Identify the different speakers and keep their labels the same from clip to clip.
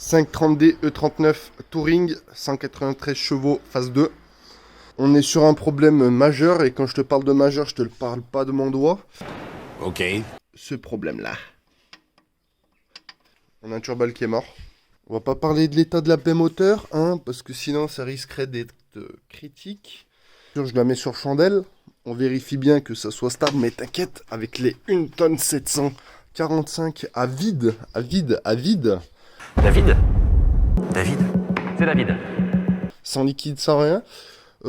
Speaker 1: 530D E39 Touring, 193 chevaux, phase 2. On est sur un problème majeur, et quand je te parle de majeur, je te parle pas de mon doigt.
Speaker 2: Ok.
Speaker 1: Ce problème-là. On a un turbal qui est mort. On va pas parler de l'état de la moteur, hein, parce que sinon ça risquerait d'être critique. Je la mets sur chandelle. On vérifie bien que ça soit stable, mais t'inquiète, avec les 1 tonne 745 à vide.
Speaker 2: David? David? C'est David.
Speaker 1: Sans liquide, sans rien.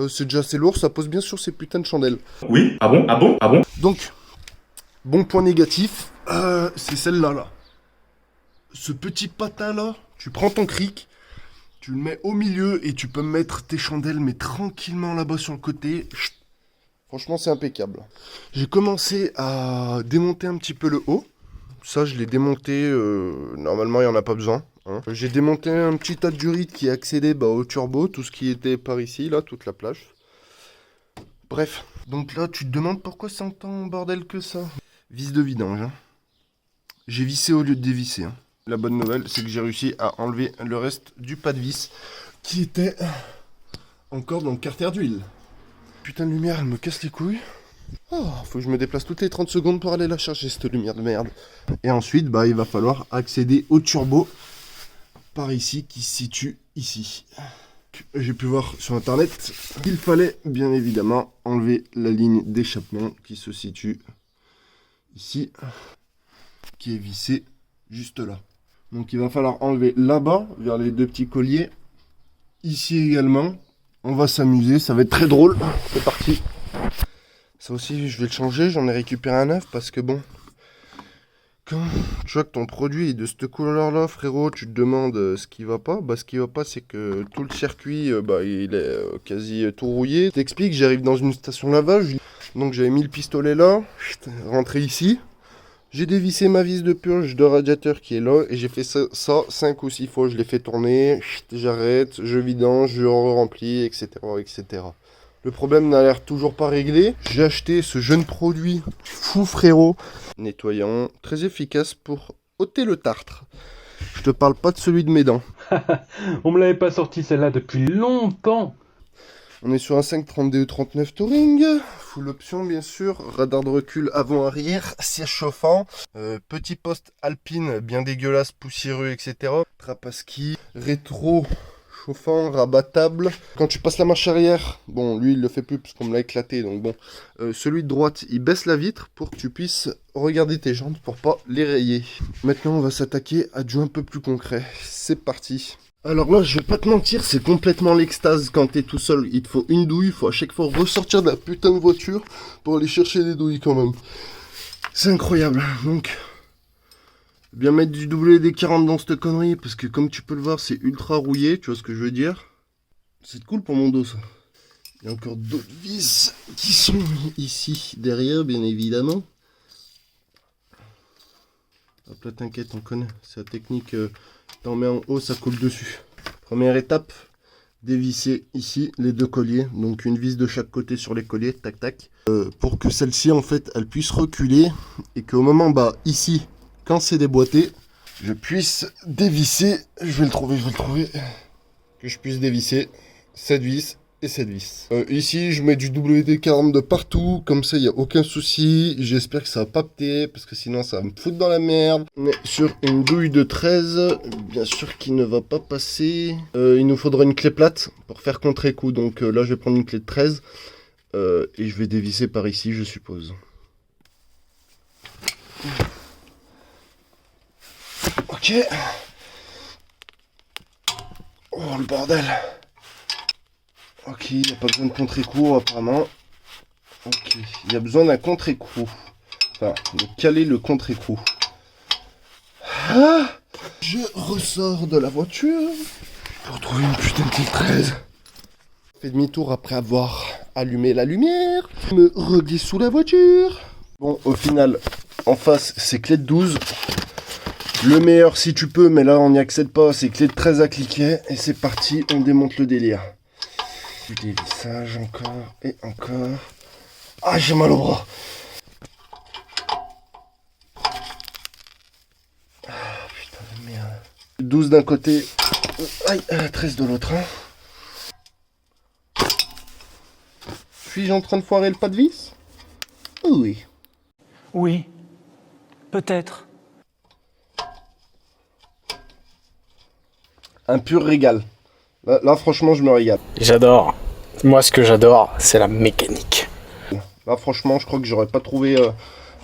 Speaker 1: C'est déjà assez lourd, ça pose bien sur ces putains de chandelles.
Speaker 3: Oui, ah bon, ah bon, ah bon.
Speaker 1: Donc, bon point négatif, c'est celle-là, là. Ce petit patin-là, tu prends ton cric, tu le mets au milieu et tu peux mettre tes chandelles, mais tranquillement là-bas sur le côté. Chut. Franchement, c'est impeccable. J'ai commencé à démonter un petit peu le haut. Ça, je l'ai démonté, normalement, il n'y en a pas besoin. Hein. J'ai démonté un petit tas de durite qui accédait au turbo, tout ce qui était par ici, là, toute la plage. Bref, donc là, tu te demandes pourquoi c'est tant bordel que ça. Vis de vidange. Hein. J'ai vissé au lieu de dévisser. Hein. La bonne nouvelle, c'est que j'ai réussi à enlever le reste du pas de vis qui était encore dans le carter d'huile. Putain de lumière, elle me casse les couilles. Oh, faut que je me déplace toutes les 30 secondes pour aller la chercher, cette lumière de merde. Et ensuite, il va falloir accéder au turbo par ici, qui se situe ici. J'ai pu voir sur internet qu'il fallait bien évidemment enlever la ligne d'échappement qui se situe ici, qui est vissée juste là. Donc il va falloir enlever là-bas, vers les deux petits colliers. Ici également. On va s'amuser, ça va être très drôle. C'est parti. Ça aussi, je vais le changer. J'en ai récupéré un neuf parce que bon, quand tu vois que ton produit est de cette couleur-là, frérot, tu te demandes ce qui va pas. Ce qui va pas, c'est que tout le circuit, il est quasi tout rouillé. Je t'explique, j'arrive dans une station lavage. Donc j'avais mis le pistolet là, rentré ici. J'ai dévissé ma vis de purge de radiateur qui est là et j'ai fait ça 5 ou 6 fois. Je l'ai fait tourner, j'arrête, je vidange, je remplis, etc., etc. Le problème n'a l'air toujours pas réglé. J'ai acheté ce jeune produit fou frérot, nettoyant, très efficace pour ôter le tartre. Je te parle pas de celui de mes dents.
Speaker 4: On me l'avait pas sorti celle-là depuis longtemps.
Speaker 1: On est sur un 530 DE39 Touring, full option bien sûr, radar de recul avant-arrière, siège chauffant, petit poste alpine bien dégueulasse, poussiéreux, etc. Trappe à ski, rétro chauffant, rabattable. Quand tu passes la marche arrière, bon lui il le fait plus parce qu'on me l'a éclaté, donc bon, celui de droite il baisse la vitre pour que tu puisses regarder tes jantes pour pas les rayer. Maintenant on va s'attaquer à du un peu plus concret, c'est parti. Alors là, je vais pas te mentir, c'est complètement l'extase quand t'es tout seul. Il te faut une douille, il faut à chaque fois ressortir de la putain de voiture pour aller chercher des douilles quand même. C'est incroyable. Donc, bien mettre du WD-40 dans cette connerie, parce que comme tu peux le voir, c'est ultra rouillé, tu vois ce que je veux dire. C'est cool pour mon dos, ça. Il y a encore d'autres vis qui sont ici, derrière, bien évidemment. Hop là, t'inquiète, on connaît. C'est la technique... T'en mets en haut, ça coule dessus. Première étape, dévisser ici les deux colliers. Donc une vis de chaque côté sur les colliers, tac tac. Pour que celle-ci, en fait, elle puisse reculer. Et qu'au moment, ici, quand c'est déboîté, je puisse dévisser. Je vais le trouver. Que je puisse dévisser cette vis et cette vis. Ici, je mets du WD-40 de partout. Comme ça, il n'y a aucun souci. J'espère que ça va pas péter. Parce que sinon, ça va me foutre dans la merde. On est sur une douille de 13. Bien sûr qu'il ne va pas passer. Il nous faudra une clé plate pour faire contre-écoup. Donc là, je vais prendre une clé de 13. Et je vais dévisser par ici, je suppose. Ok. Oh, le bordel. Ok, il n'y a pas besoin de contre-écrou apparemment. Ok, il y a besoin d'un contre-écrou. Enfin, de caler le contre-écrou. Ah, je ressors de la voiture pour trouver une putain de petite 13. Fais demi-tour après avoir allumé la lumière. Me reglisse sous la voiture. Bon, au final, en face, c'est clé de 12. Le meilleur si tu peux, mais là on n'y accède pas, c'est clé de 13 à cliquet. Et c'est parti, on démonte le délire. Du dévissage encore et encore. Ah, j'ai mal au bras. Ah, putain de merde. 12 d'un côté, aïe, 13 de l'autre. Hein. Suis-je en train de foirer le pas de vis? Oui.
Speaker 3: Oui, peut-être.
Speaker 1: Un pur régal. Là, franchement, je me régale.
Speaker 5: J'adore. Moi, ce que j'adore, c'est la mécanique.
Speaker 1: Là, franchement, je crois que j'aurais pas trouvé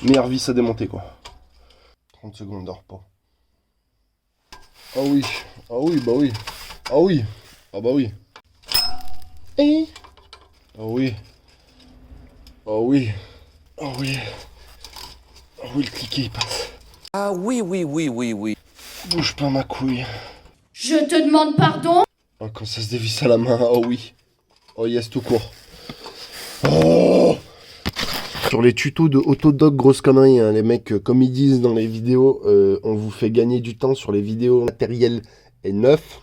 Speaker 1: meilleure vis à démonter, quoi. 30 secondes de repos. Ah oui, ah oui, bah oui. Ah oui, ah bah oui. Et ah oui. Ah oui. Ah oui. Ah oui, le cliquet, il passe.
Speaker 2: Ah oui, oui, oui, oui, oui.
Speaker 1: Bouge pas ma couille.
Speaker 6: Je te demande pardon?
Speaker 1: Ah, quand ça se dévisse à la main, oh oui. Oh yes, tout court. Oh sur les tutos de Autodoc, grosse connerie, hein, les mecs, comme ils disent dans les vidéos, on vous fait gagner du temps sur les vidéos. Le matériel est neuf.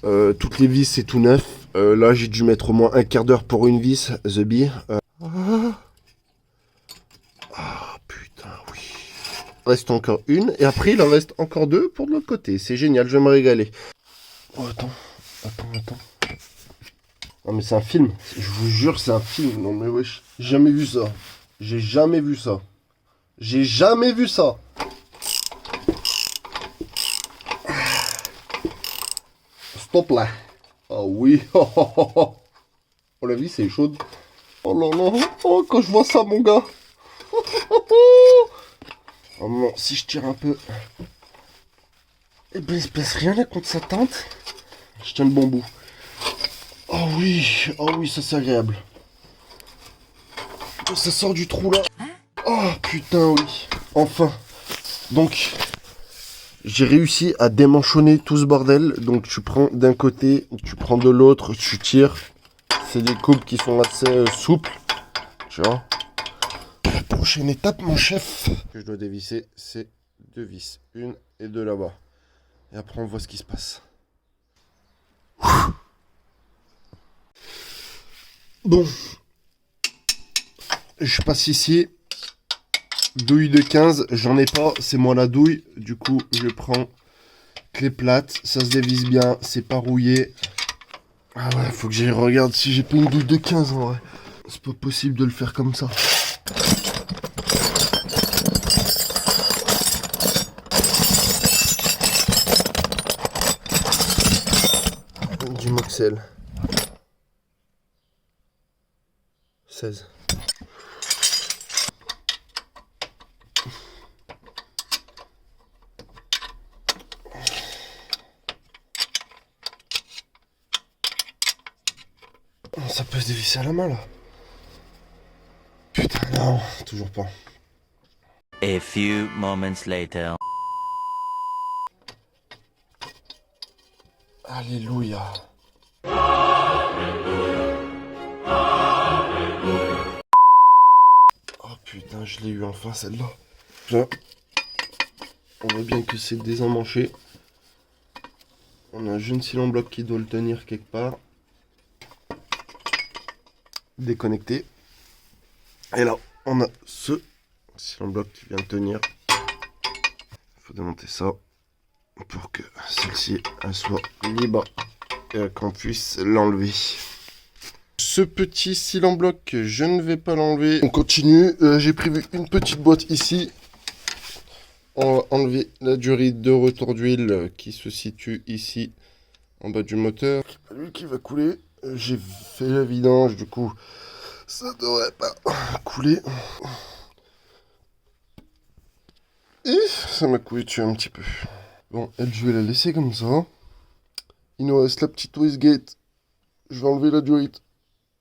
Speaker 1: Toutes les vis, c'est tout neuf. Là, j'ai dû mettre au moins un quart d'heure pour une vis, The Bee. Ah, putain, oui. Il reste encore une, et après, il en reste encore deux pour de l'autre côté. C'est génial, je vais me régaler. Oh, attends. Non mais c'est un film, je vous jure c'est un film, non mais wesh, j'ai jamais vu ça. J'ai jamais vu ça. J'ai jamais vu ça. Stop là. Ah oui, oh la vie c'est chaude. Oh là là, oh quand je vois ça mon gars. Oh non, si je tire un peu. Eh ben il se passe rien là contre sa tente. Je tiens le bon bout. Oh oui, ça c'est agréable. Ça sort du trou là. Oh putain oui, enfin. Donc, j'ai réussi à démanchonner tout ce bordel. Donc tu prends d'un côté, tu prends de l'autre, tu tires. C'est des coupes qui sont assez souples. Tu vois. La prochaine étape mon chef. Que je dois dévisser, c'est deux vis. Une et deux là-bas. Et après on voit ce qui se passe. Bon, je passe ici, douille de 15, j'en ai pas, c'est moi la douille, du coup je prends clé plate, ça se dévisse bien, c'est pas rouillé. Ah ouais, faut que j'aille regarde si j'ai pas une douille de 15 en vrai, c'est pas possible de le faire comme ça. Du Moxel. 16. Ça peut se dévisser à la main là. Putain non, toujours pas.
Speaker 2: A few moments later.
Speaker 1: Alléluia. Oh putain, je l'ai eu enfin celle-là. Là, on voit bien que c'est désemmanché. On a un jeune silon bloc qui doit le tenir quelque part. Déconnecté. Et là, on a ce silon bloc qui vient de tenir. Il faut démonter ça pour que celle-ci elle soit libre et qu'on puisse l'enlever. Ce petit cil en bloc, je ne vais pas l'enlever. On continue. J'ai prévu une petite boîte ici. On va enlever la durite de retour d'huile qui se situe ici en bas du moteur. C'est pas lui qui va couler. J'ai fait la vidange, du coup, ça devrait pas couler. Et ça m'a coulé dessus un petit peu. Bon, elle, je vais la laisser comme ça. Il nous reste la petite wastegate. Je vais enlever la durite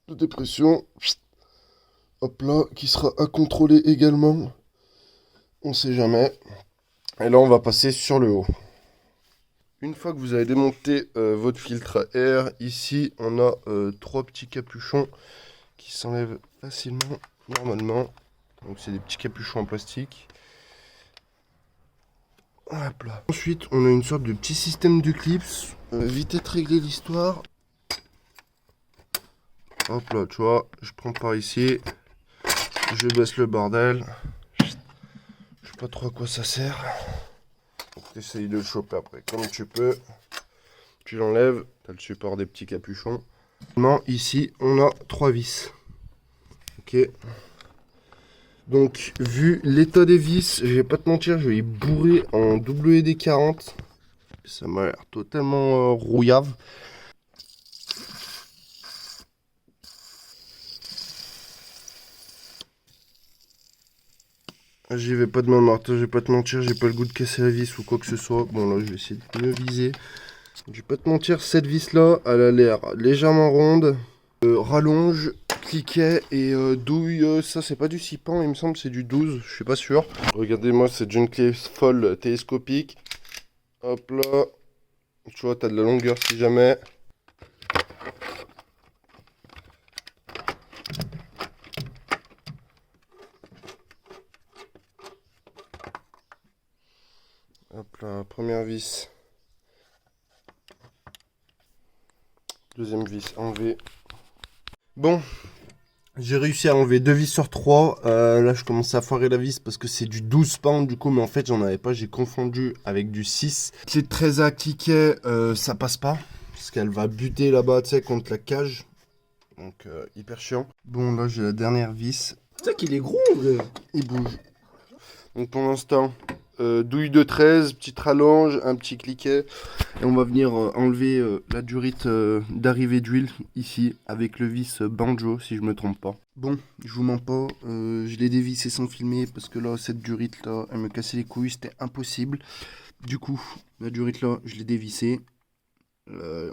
Speaker 1: de dépression. Hop là, qui sera à contrôler également. On sait jamais. Et là, on va passer sur le haut. Une fois que vous avez démonté votre filtre à air, ici, on a 3 petits capuchons qui s'enlèvent facilement, normalement. Donc, c'est des petits capuchons en plastique. Hop là. Ensuite, on a une sorte de petit système de clips. Vite être réglé l'histoire. Hop là, tu vois, je prends par ici. Je baisse le bordel. Je sais pas trop à quoi ça sert. T'essayes de le choper après comme tu peux. Tu l'enlèves, t'as le support des petits capuchons. Maintenant, ici, on a 3 vis. Ok. Donc, vu l'état des vis, je vais pas te mentir, je vais y bourrer en WD-40. Ça m'a l'air totalement rouillave. J'y vais pas de ma marteau, je vais pas te mentir, j'ai pas le goût de casser la vis ou quoi que ce soit. Bon là, je vais essayer de mieux viser. Je vais pas te mentir, cette vis là, elle a l'air légèrement ronde. Rallonge, cliquet et douille, ça c'est pas du 6 pans, il me semble c'est du 12, je suis pas sûr. Regardez-moi, c'est une clé folle télescopique. Hop là, tu vois, t'as de la longueur si jamais. Hop là, première vis. Deuxième vis enlevée. Bon, j'ai réussi à enlever 2 vis sur 3. Là, je commence à foirer la vis parce que c'est du 12 pounds du coup, mais en fait, j'en avais pas. J'ai confondu avec du 6. Clé de 13 à cliquet, ça passe pas parce qu'elle va buter là-bas, tu sais, contre la cage. Donc, hyper chiant. Bon, là, j'ai la dernière vis.
Speaker 7: C'est ça qu'il est gros, vrai.
Speaker 1: Il bouge. Donc, pour l'instant, douille de 13, petite rallonge, un petit cliquet. Et on va venir enlever la durite d'arrivée d'huile ici avec le vis banjo si je me trompe pas. Bon, je vous mens pas, je l'ai dévissé sans filmer parce que là cette durite là elle me cassait les couilles, c'était impossible. Du coup la durite là je l'ai dévissée.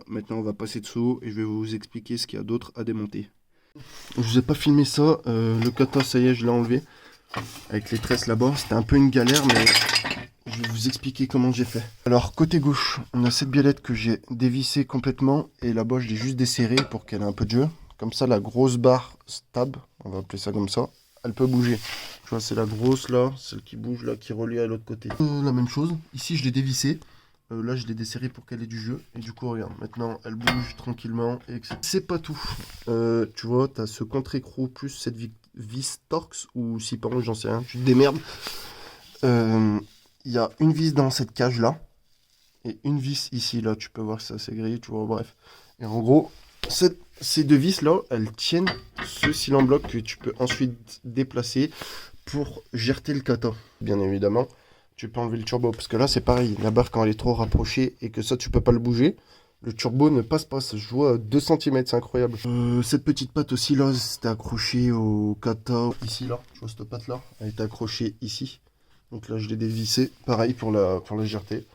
Speaker 1: Maintenant on va passer dessous et je vais vous expliquer ce qu'il y a d'autre à démonter. Je vous ai pas filmé ça, le kata ça y est je l'ai enlevé avec les tresses là-bas, c'était un peu une galère mais je vais vous expliquer comment j'ai fait. Alors côté gauche, on a cette biellette que j'ai dévissée complètement et là-bas je l'ai juste desserrée pour qu'elle ait un peu de jeu. Comme ça la grosse barre stab, on va appeler ça comme ça, elle peut bouger. Tu vois c'est la grosse là, celle qui bouge là, qui relie à l'autre côté. La même chose, ici je l'ai dévissée, là je l'ai desserrée pour qu'elle ait du jeu. Et du coup regarde, maintenant elle bouge tranquillement. Et c'est pas tout, tu vois tu as ce contre-écrou plus cette vis Torx ou 6 pans, j'en sais rien, tu te démerdes. Il y a une vis dans cette cage là et une vis ici là, tu peux voir que ça c'est gris, tu vois, bref. Et en gros, ces 2 vis là, elles tiennent ce cylindre bloc que tu peux ensuite déplacer pour gerter le kata. Bien évidemment, tu peux enlever le turbo parce que là c'est pareil, la barre quand elle est trop rapprochée et que ça tu peux pas le bouger, le turbo ne passe pas, ça se joue à 2 cm, c'est incroyable. Cette petite patte aussi là, c'était accroché au kata ici là, tu vois cette patte là, elle était accrochée ici. Donc là je l'ai dévissé, pareil pour la légèreté.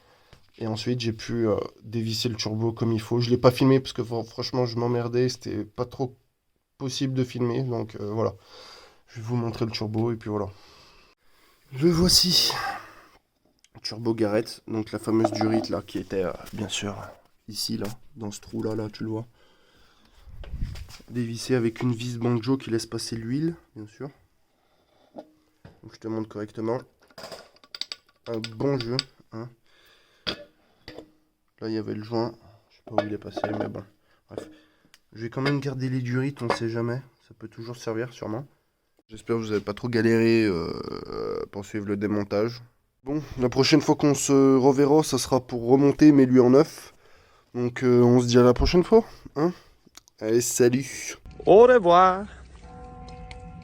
Speaker 1: Et ensuite j'ai pu dévisser le turbo comme il faut. Je ne l'ai pas filmé parce que franchement je m'emmerdais, c'était pas trop possible de filmer. Donc voilà, je vais vous montrer le turbo et puis voilà. Le voici. Turbo Garrett, donc la fameuse durite là qui était bien sûr ici là, dans ce trou là, tu le vois. Dévissé avec une vis banjo qui laisse passer l'huile, bien sûr. Donc je te montre correctement. Un bon jeu, hein. Là il y avait le joint, je sais pas où il est passé mais bon, bref. Je vais quand même garder les durites, on sait jamais, ça peut toujours servir sûrement. J'espère que vous n'avez pas trop galéré pour suivre le démontage. Bon, la prochaine fois qu'on se reverra, ça sera pour remonter mais lui en neuf. Donc on se dit à la prochaine fois, hein. Allez, salut.
Speaker 7: Au revoir.